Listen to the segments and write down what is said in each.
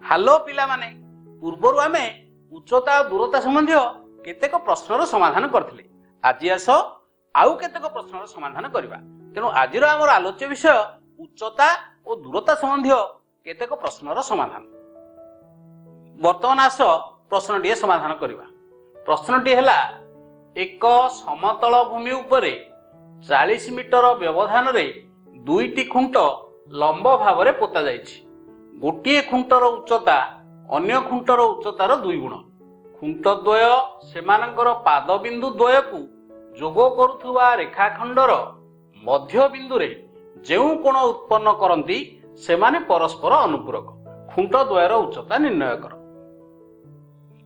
Hello पिला माने पूर्वरु आमे उच्चता और दूरता संबंधी केतेक प्रश्नर समाधान करथिले। आज आस आउ केतेक प्रश्नर समाधान करबा। तेणु आजिर आमर आलोच्य विषय उच्चता और दूरता संबंधी केतेक प्रश्नर समाधान। वर्तमान आस प्रश्नटी समाधान करबा। प्रश्नटी हैला एक समतल भूमि उपरे 40 मीटर व्यवधान रे दुईटी खुंट लंब भाव में पोता जाइछि। गोटे खुंटर उच्चता अन्य खुंटर उच्चतार 2 गुण। खुंट द्वय सेमानकर पाद बिंदु द्वय को जोग करुथुवा रेखाखंडर मध्य बिंदु रे जेउ कोण उत्पन्न करंती सेमाने परस्पर अनुपूरक। खुंट द्वयर उच्चता निर्णय कर।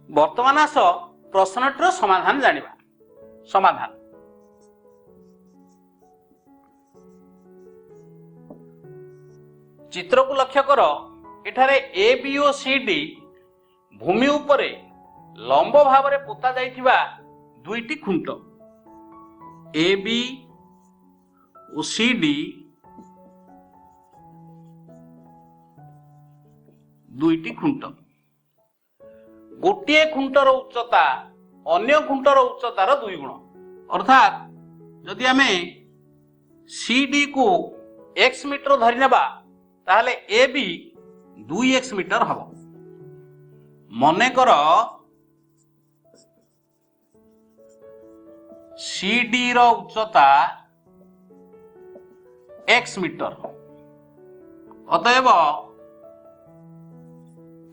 वर्तमान आस प्रश्नटीर समाधान जानिबा। समाधान चित्र को लक्ष्य कर। एठारे ए बी और सी डी भूमि उपरे लंब भाव में पोता जाइथिबा दुईटी खुंट ए बी और सी डी दुईटी खुंट। गोटे खुंटर उच्चता अन्य खुंटर उच्चतार 2 गुण। अर्थात जदि आमे सी डी को x मीटर धरि नेबा ताहले ए बी 2x मीटर हबो। मने कर सी डी रो उच्चता x मीटर। अतएव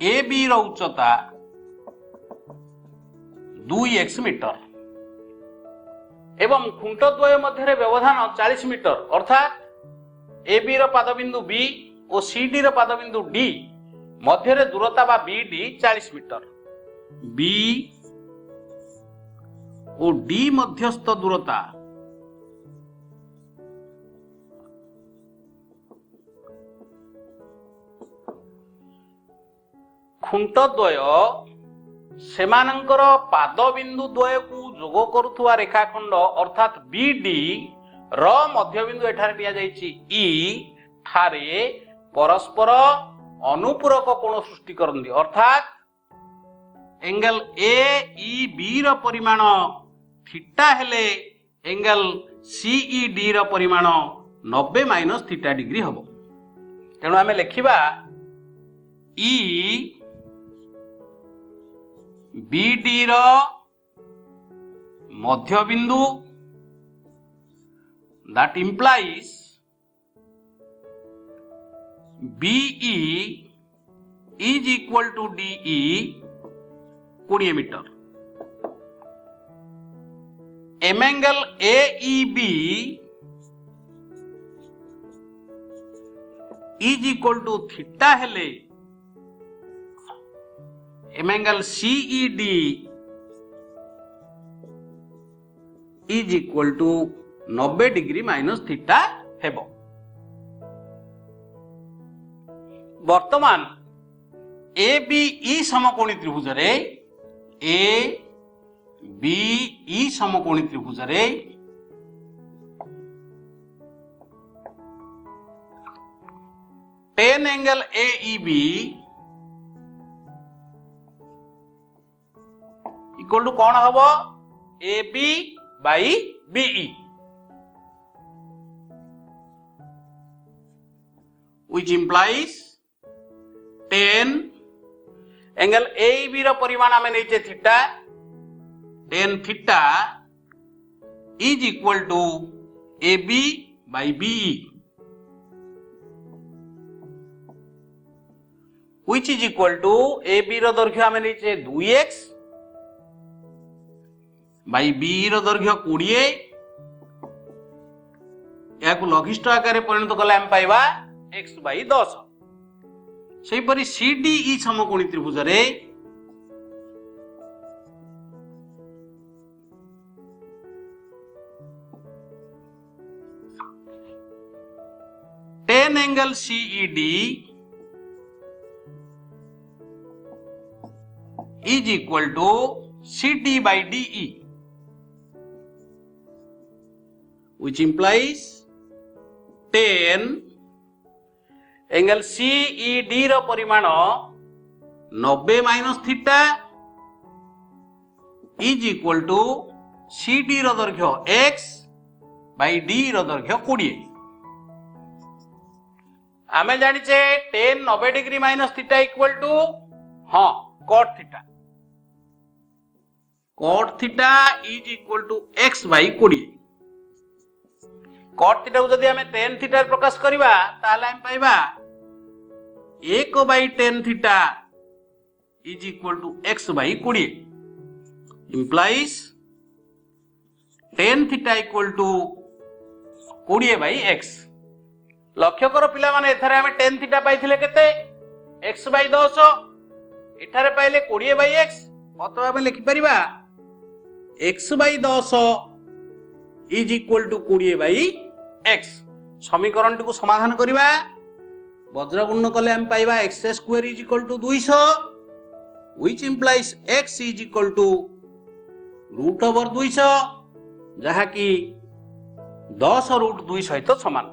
A B row उच्चता 2x metre एवं खुंट द्वय मध्य व्यवधान 40 मीटर। अर्थात ए बी रो पादबिंदु बी और सी डी रो पादबिंदु डी मध्य दूरता बा बी डी 40 मीटर। बी और डी मध्यस्थ दूरता खुंट द्वय सेमानंकर पाद बिंदु द्वय को जोग करुथुवा रेखाखंड अर्थात बी डी र मध्य बिंदु एठारे दिया जाइछि ई ठारे परस्पर अनुपूरक कोण सृष्टि करंदी। अर्थात एंगल ए ई बी रो परिमाण थीटा हेले एंगल सी ई डी रो परिमाण 90 माइनस थीटा डिग्री हबो। तेणु आमे लेखिबा ई बी डी रो मध्य बिंदु that implies BE is equal to DE 20 metre. M angle AEB is equal to theta हेले M angle CED is equal to 90 degree minus theta हेबो। वर्तमान A B E समकोणी त्रिभुज रे ए बी ई समकोणी त्रिभुज रे tan angle A E B equal to कौन हबो A B by BE which implies 10 angle AEB रो परिमाण हमें नीचे theta 10 theta is equal to AB by BE which is equal to AB रो दैर्घ्य हमें नीचे 2x by BE रो दैर्घ्य 20 याकु लघिष्ठ आकार परिणत कले हम पाइबा x by 10। सही परी CDE समकोणी त्रिभुज रे tan angle CED is equal to CD by DE which implies 10 angle CED रो परिमाण 90 minus theta is equal to C D दैर्घ्य x बाई डी दैर्घ्य 20 आमे जानिचे tan 90 degree minus theta equal to हाँ cot theta is equal to x by 20 cot theta को जदि आमे tan थीटा प्रकाश करिबा ताले हम पाइबा 1 by tan theta is equal to x by 20 implies tan theta equal to 20 by x लक्ष्य कर पिला माने एथरे हमें tan थीटा पाइथिले केते x बाई 10 एठारे पाइले 20 बाई x अथवा हमें लिखि परिबा x by 10 is equal to 20 by x समीकरण को समाधान करिबा वज्रगुणन कले हम पाइबा x square is equal to 200 which implies x is equal to root over 200 जहा कि 10 रूट 2 सहित समान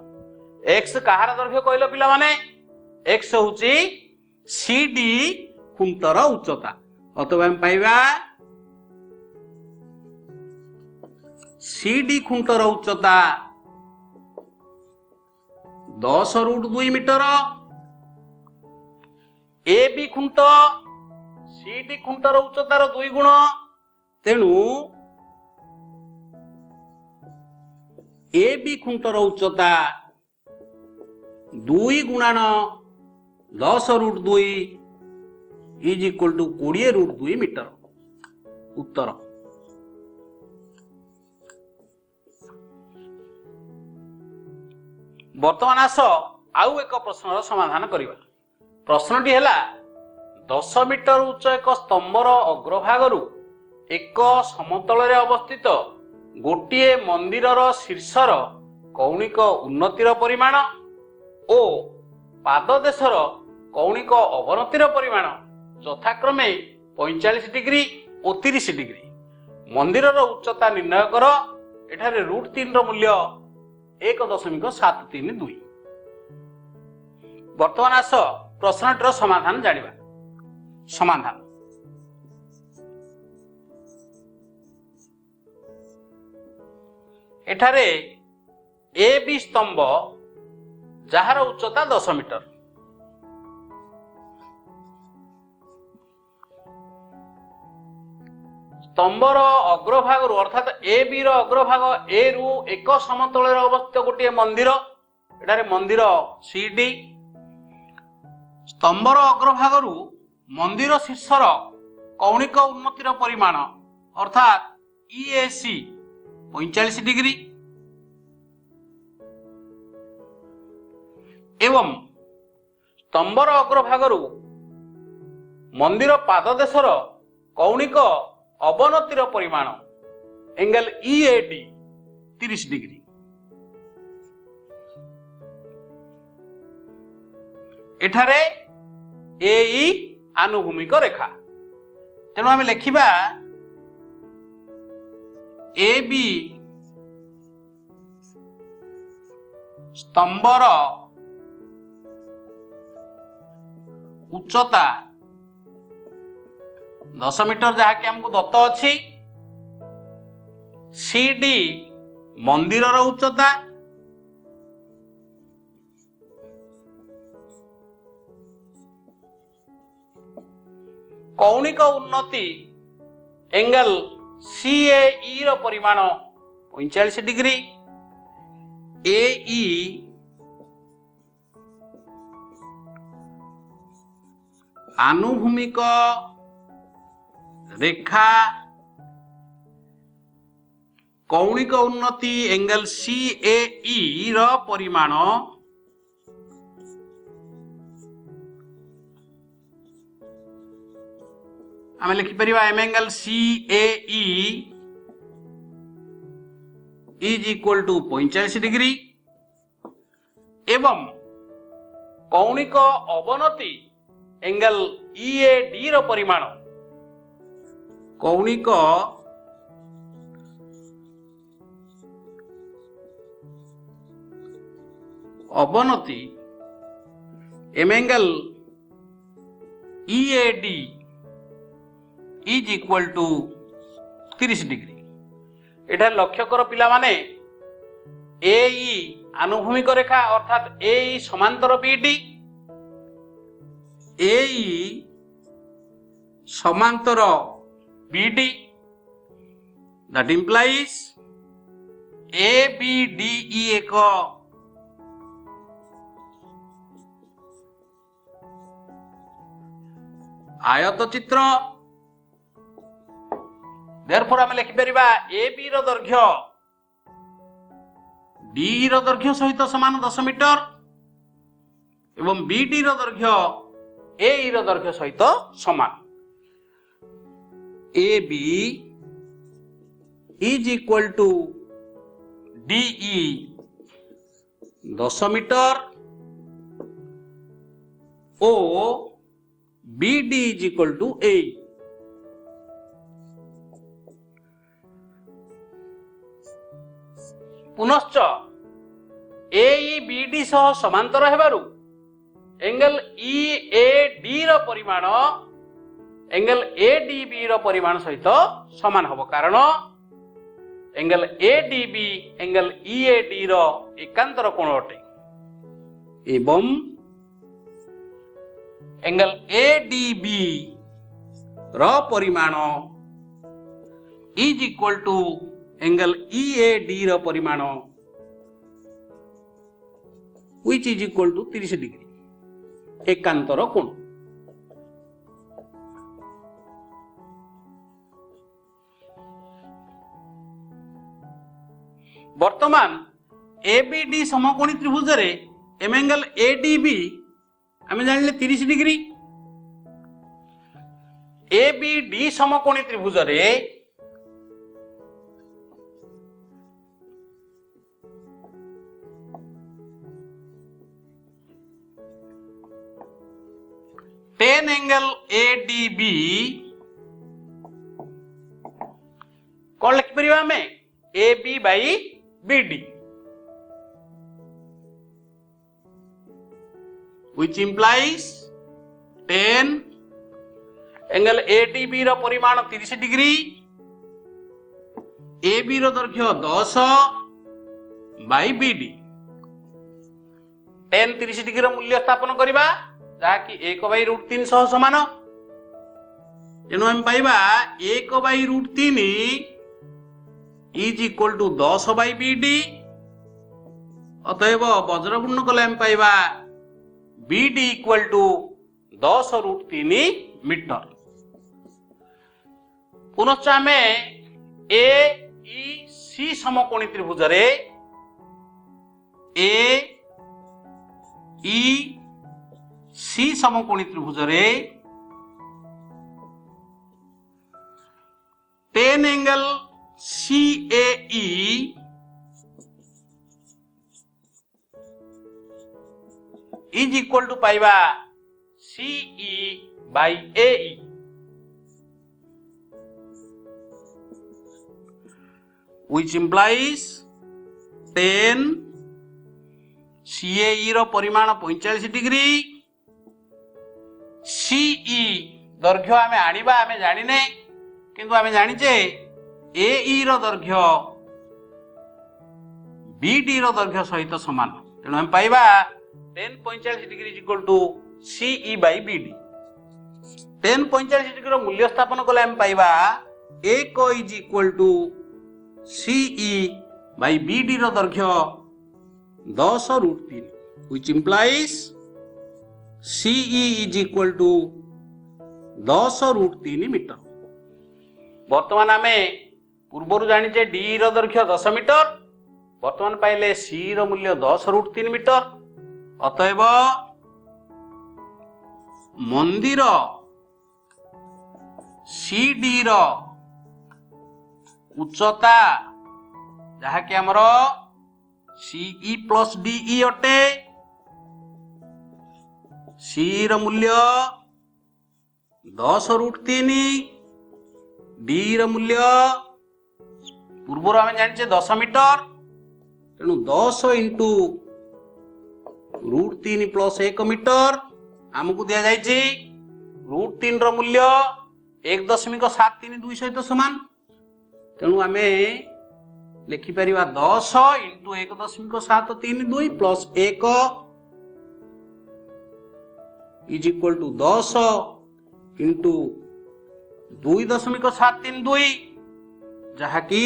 x कहार दैर्घ्य कहलो पिला माने x होची CD खुंटर उच्चता अथवा हम पाइबा CD खुंटर उच्चता 10 रूट 2 मीटर AB खुंट CD खुंटर उच्चतार 2 गुण तेणु AB खुंटर उच्चता 2 गुणन 10 root 2 is equal to 20 root 2 metre उत्तर वर्तमान आस आउ एक प्रश्नर समाधान करिबा प्रश्नटी हैला 10 मीटर उच्च एक स्तंभर अग्रभागरु एक समतल रे अवस्थित गोटिए मंदिरर शीर्षर कौणिक उन्नतिर परिमाण ओ पाददेशर कौणिक अवनतिर परिमाण यथाक्रमे 45 डिग्री और 30 डिग्री मंदिरर उच्चता निर्णय कर एठारे रूट 3 रो मूल्य 1.732 वर्तमान आस प्रश्नटर समाधान जानिबा समाधान एठारे ए बी स्तंभ जार उच्चता 10 मीटर स्तंभर अग्रभाग अर्थात ए बी रो अग्रभाग ए रु एक समतल अवस्थित गोटे मंदिर एठारे मंदिर सीडी स्तंभर अग्रभाग मंदिर शीर्षर कौणिक उन्नतिर परिमाण अर्थात EAC 45 डिग्री एवं स्तंभर अग्रभाग मंदिर पाददेशर कौणिक अवनतिर परिमाण एंगल EAD 30 डिग्री एठारे AE आनुभूमिक रेखा तेणु आम लिखा AB स्तंभर उच्चता 10 मीटर जहाँकि हमको दत्त अच्छी CD मंदिरर उच्चता कौणिक उन्नति एंगल CAE रो परिमाण 45 डिग्री AE आनुभूमिक रेखा कौणिक उन्नति एंगल CAE रो परिमाण आम लिखिपर M angle CAE is equal to 45 degree एवं कौणिक अवनति एंगल EAD रो परिमाण कौणिक अवनति M angle EAD is equal to 30 degree. एटा लक्ष्य कर पिला माने AE आनुभूमिक रेखा अर्थात AE समांतर BD, AE समांतर BD, that implies ABDE एक आयत चित्र। देयरफॉर आम लिखिपर AB रो दैर्घ्य DE रो दैर्घ्य सहित समान 10 मीटर एवं BD रो दैर्घ्य AE रो दैर्घ्य सहित समान। AB is equal to DE 10 metre ओ BD is equal to AE। पुनश्च AE BD सह समांतर हेबारु एंगल EAD रो परिमाण एंगल ADB रो परिमाण सहित समान हबो, कारण एंगल ADB एंगल EAD रो एकांतर कोण अटे एवं एंगल ADB रो परिमाण is equal to angle EAD रो परिमाण which is equal to 30 degree एकांतर कोण। वर्तमान ABD समकोणी त्रिभुज रे एंगल ADB आम जानिले 30 डिग्री, ABD समकोणी त्रिभुज रे tan एंगल ADB कौन लिख परिवा में AB by BD, which implies tan angle ADB रो परिमाण 30 डिग्री, AB रो दैर्घ्य 10 बाई BD। tan 30 डिग्री रो मूल्य स्थापन करिबा जहा कि 1/√3 सह समान। तेणु हम पाइबा 1/√3 is equal to 10 by BD। अतएव वज्रपूर्ण कले हम पाइबा BD इक्वल टू 10√3 मीटर। पुनश्च आम AEC समकोणी त्रिभुज रे AEC समकोणी त्रिभुज रे tan angle CAE is equal to पाइबा CE by AE। which implies tan CAE रो परिमाण 45 डिग्री, CE दैर्घ्य आमे आनिबा आमे जानिने किंतु आमे जानिचे AE रो दैर्घ्य BD रो दैर्घ्य सहित समान। तेणु हम पाइबा tan 45 degree is equal to CE by BD। tan 45 degree रो मूल्य स्थापन कले हम पाइबा 1 is equal to CE by BD रो दैर्घ्य 10√3, which implies CE is equal to 10√3 metre. वर्तमान आमे पूर्वर जानिचे D रो दैर्घ्य 10 मीटर, वर्तमान पाइले C रो मूल्य 10√3 मीटर। अतएव मंदिर CD रो उच्चता जहा कि हमर CE प्लस DE अटे, C रो मूल्य 10√3, D रो मूल्य पूर्वर आम जानिचे 10 मीटर। तेणु 10 इंटू √3 प्लस 1 मीटर आमको दिया जाइए √3 ର मूल्य 1.732 सहित समान। तेणु आम लिखिपर 10 × 1.732 plus 1 is equal to 10 into 2.732 जहाँकि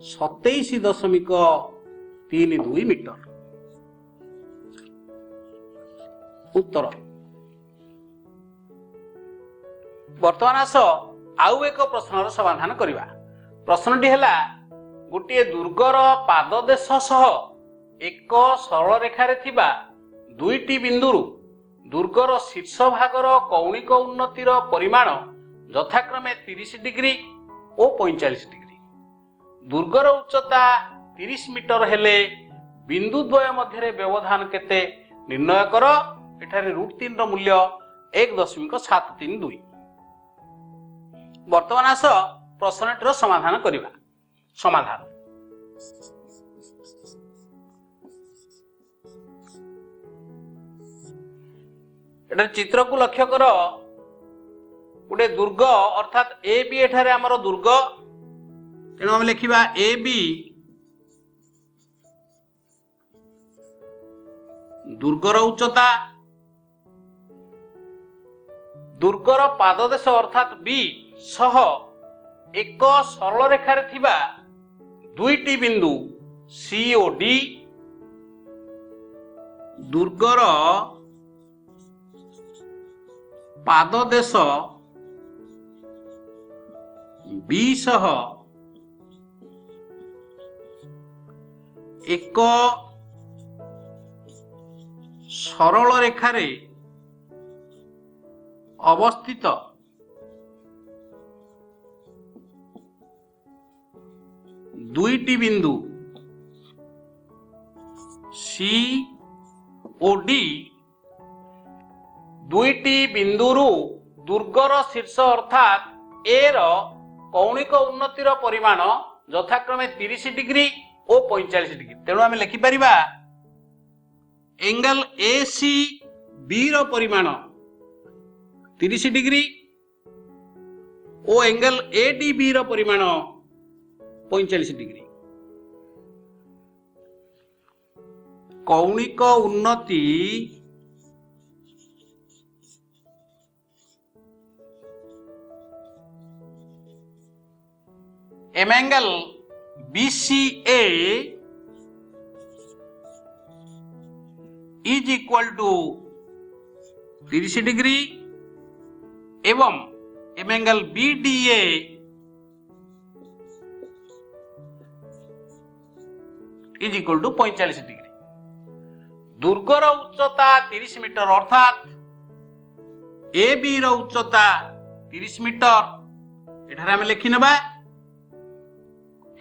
27.32 मीटर उत्तर। वर्तमान आस आउ एक प्रश्नर समाधान करिवा। प्रश्नटी है गोटे दुर्गर पाददेश सह एक सरल रेखार थिबा दुईटी बिंदुरु दुर्गर शीर्ष भागर कौणिक उन्नतिर परिमाण यथाक्रमे 30 डिग्री और 45 डिग्री। दुर्गर उच्चता 30 मीटर हेले बिंदु द्वय मध्य व्यवधान केते निर्णय कर। एठारे √3 रो मूल्य 1.732। वर्तमान आस प्रश्नटीर समाधान करिवा। समाधान एटा चित्र को लक्ष्य कर। गोटे दुर्ग अर्थात ए बी एठारे आमर दुर्ग। तेणु आम लिखिबा ए बी दुर्गर उच्चता दुर्गर पाददेश अर्थात बी सह एक सरल रेखार थिबा दुईटी बिंदु सी ओ डी दुर्गर पाददेश बी सह एक सरल रेखारे अवस्थित दुईटी बिंदु सी ओ डी दुईटी बिंदुरु दुर्गर शीर्ष अर्थात ए रो कौणिक उन्नतिर परिमाण यथाक्रमे 30 डिग्री और 45 डिग्री। तेणु आम लिखिपर एंगल ए सी बी रो परिमाण 30 डिग्री और एंगल ए डी बी रो परिमाण 45 डिग्री। कौणिक उन्नति M angle BCA is equal to 30 degree एवं M angle BDA is equal to 45 degree. दुर्गर उच्चता 30 मीटर अर्थात ए बी रो उच्चता 30 मीटर एठारे हम लिखि नेबा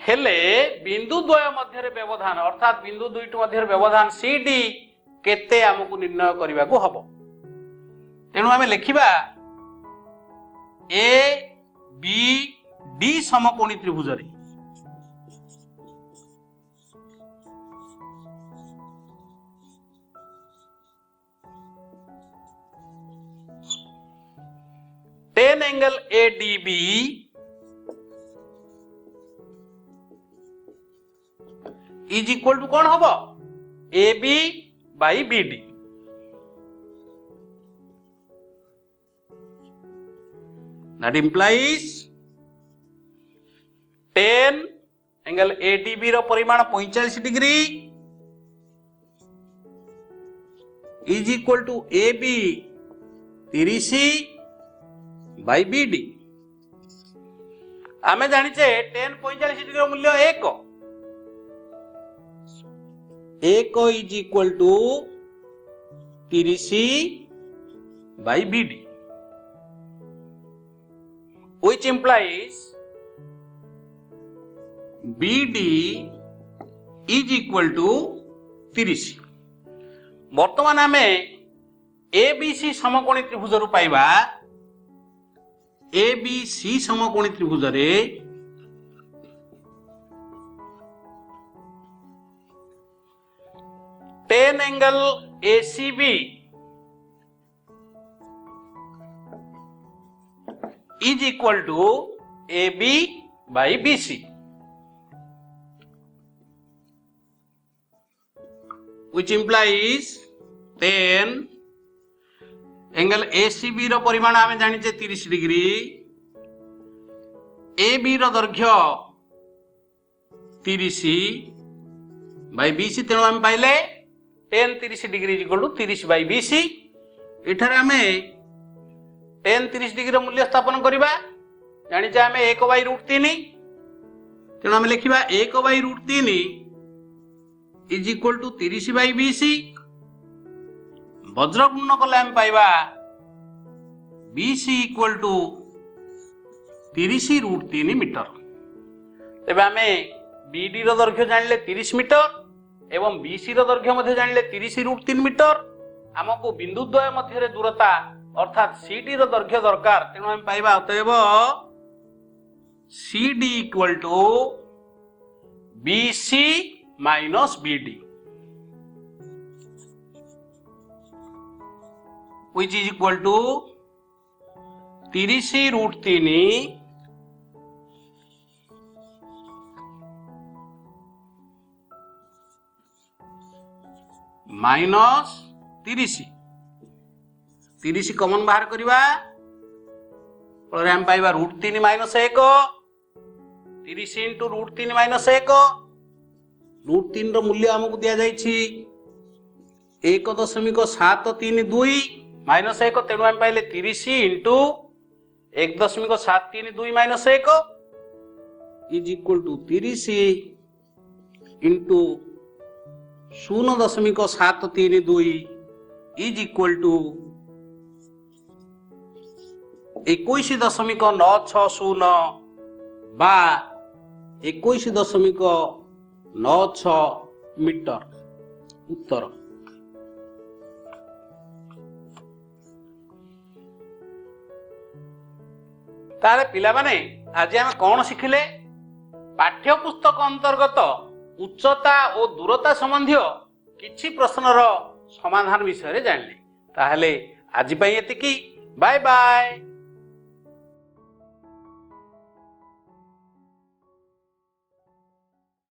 हेले बिंदु द्वय मध्य व्यवधान अर्थात बिंदु दुईट मध्य व्यवधान CD केते हमकु निर्णय करबा को हबो। तेणु आमे लिखिबा ए बी डी समकोणी त्रिभुज रे tan angle ADB is equal to कौन होबो AB by BD। That implies tan angle ADB रो परिमाण 45 degree is equal to AB 30 by BD। आमे जानिचे tan 45 डिग्री रो मूल्य 1 is equal to 30 by BD which implies BD is equal to 30। वर्तमान आमे ABC समकोणी त्रिभुज रु पाइबा ABC समकोणी त्रिभुज रे tan angle ACB is equal to AB by BC, which implies then angle ACB रो परिमाण आमे जानिचे 30 डिग्री, AB रो दैर्घ्य 30 by BC, तेणु आमे पाइले tan 30 degree equal to 30 by BC। एठारे आमे tan 30 डिग्री रो मूल्य स्थापन करिबा, जानिचे आमे 1 by √3, तेणु आमे लिखिबा 1 by √3 is equal to 30 by BC। वज्र गुणन कले आम पाइबा BC इक्वल टू 30 √3 मीटर। तेबे आमे BD रो दैर्घ्य जानले 30 मीटर एवं BC रो दैर्घ्य मध्ये जानले 30 √3 मीटर। हमको बिंदु द्वय मध्य दूरता अर्थात CD रो दैर्घ्य दरकार, तेणु आम पाइबा अतएव CD equal to BC minus BD, which is equal to 30 √3 minus 30 common बाहर करिबा, फल हम पाइबा √3 माइनस 1, 30 इंटू √3 माइनस 1, √3 रो मूल्य हमको दिया जाइछि 1.732 माइनस 1, तेणु हम पाइले 30 into 1.732 minus 1 is equal to 30 into 0.732 is equal to 21.960 बा 21.96 मीटर उत्तर। तारे पिला माने आज हम कौन शिखिले, पाठ्य पुस्तक अंतर्गत उच्चता और दूरता संबंधी किछि प्रश्नर समाधान विषय रे जानले। ताहले आज पई एतिकी, बाय बाय।